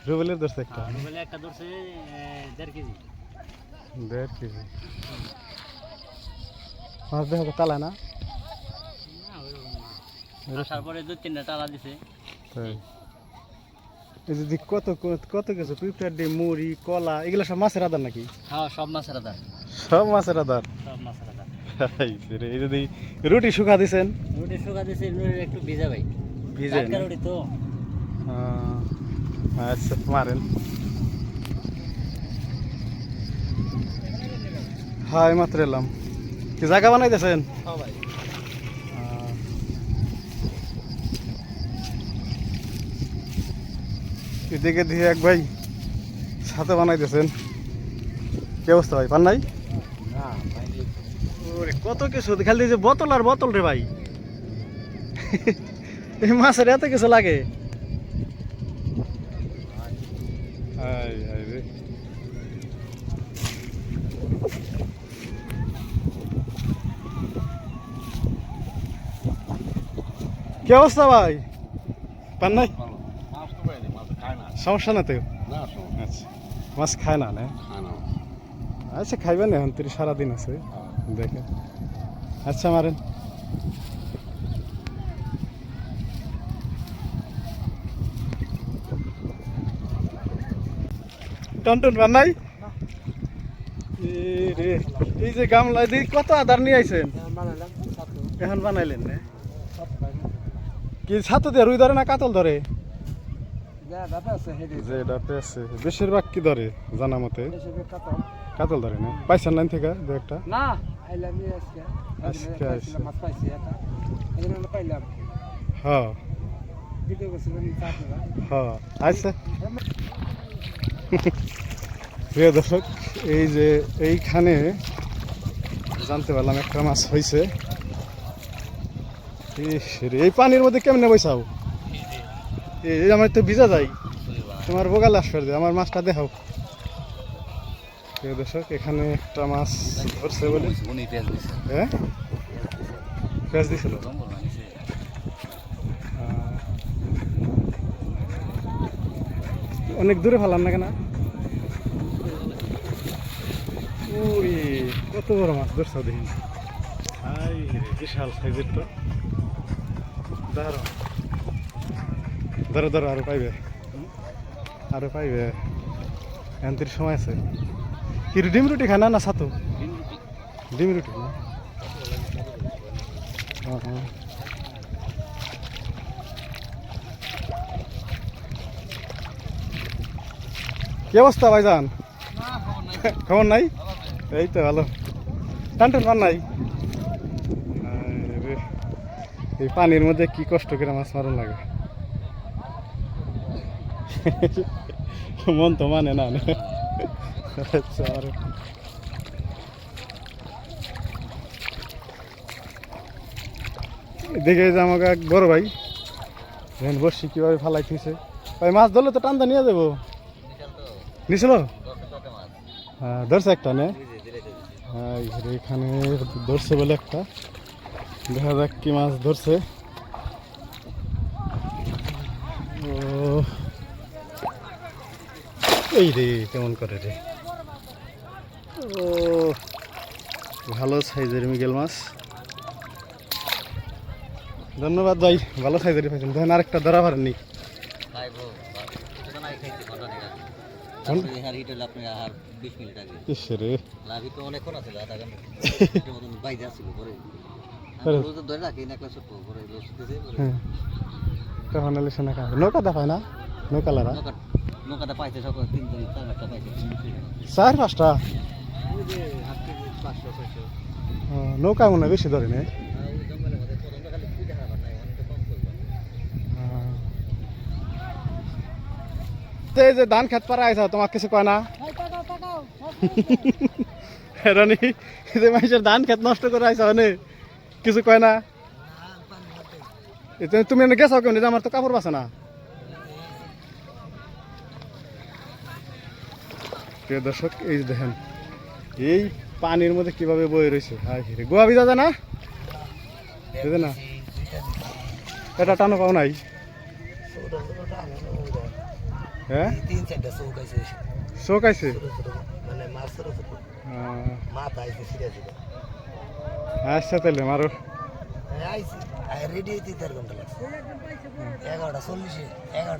রুবেলের ধরছে একটা একটা ধরছে 1.5 কেজি 1.5 কেজি মাছ দেখা তো কালা না আসার পরে 2-3টা টালা দিছে তাই এই যে কত কত কিছু পিঁপড়ার ডিম মুড়ি কলা এগুলো সব মাছের আদার নাকি হ্যাঁ সব মাছের আদার সব মাছের আদার এই যদি রুটি শুকা দিছেন রুটি শুকা দিছে একটু ভিজা ভাই ভিজে রুটি তো আচ্ছা মারেন হাই মাত্র এলাম কি জায়গা বানাইতেছেন হ্যাঁ ভাই এদিকে দিয়ে এক ভাই সাথে বানাইতেছেন কি অবস্থা ভাই পান নাই ওরে কত কিছু খালি যে বোতল আর বোতল রে ভাই এই মাছের এত কিছু লাগে কি অবস্থা ভাই পান নাই সমস্যা না তো আচ্ছা মাছ খায় না না আচ্ছা খাইবেন এখন তুই সারাদিন আছে দেখে আচ্ছা মারেন টনটন পান নাই এই যে গামলা দিয়ে কত আদার নিয়ে আইছেন এখন বানাইলেন না কি ছাতু দিয়ে রুই ধরে না কাতল ধরে যে ডাতে আছে বেশিরভাগ কি ধরে জানা মতে কাতল ধরে না পাইছেন লাইন থেকে দু একটা না আজকে হ্যাঁ হ্যাঁ আচ্ছা প্রিয় দর্শক এই যে এইখানে জানতে পারলাম একটা মাছ হয়েছে এই পানির মধ্যে কেমনে বৈশাও এই আমার তো ভিজা যাই তোমার বোগালে আসবে আমার মাছটা দেখাও প্রিয় দর্শক এখানে একটা মাছ ধরছে বলে হ্যাঁ পেঁয়াজ দিছিল অনেক দূরে ফেলাম না কেন ওই কত বড় মাছ ধরছ দেখি বিশাল সাইজের তো ধরো ধরো আরো পাইবে এনতির সময় আছে কি ডিম রুটি খায় না ছাতু ডিম রুটি না কি অবস্থা ভাইজান খবর নাই এই তো ভালো টান পান নাই এই পানির মধ্যে কি কষ্ট করে মাছ মারুন লাগে মন তো মানে না দেখে যে আমাকে এক বড় ভাই বসছি কিভাবে ফালাইতেছে ভাই মাছ ধরলে তো টানতে নিয়ে যাবো নিছিল হ্যাঁ ধরছে একটা নে হ্যাঁ এখানে ধরছে বলে একটা দেখা যাক কি মাছ ধরছে ও এই রে কেমন করে রে ও ভালো সাইজের মৃগেল মাছ ধন্যবাদ ভাই ভালো সাইজের পাইছেন দেখেন আরেকটা ধরা পারেননি নৌকা দেখায় না নৌকালারা চার পাঁচটা নৌকা মনে বেশি ধরে নেই এই যে ধান খেত পারা আইসা তোমার কিছু কয় না রানি যে মানুষের ধান খেত নষ্ট করে আইসা মানে কিছু কয় না তুমি গেছো কেন আমার তো কাপড় বাসে না প্রিয় দর্শক এই দেখেন এই পানির মধ্যে কিভাবে বয়ে রয়েছে গোয়া ভিজা যায় না না এটা টানো পাও নাই হ্যাঁ তিন চারটা চৌক আছে শোক আছে ছোট ছোট মানে মাছ ছোট ছোট মাথা আইছে সিরিয়াস আচ্ছা তাহলে মারো আইছি রেডি হইতে 4 ঘন্টা লাগছে 11:40 11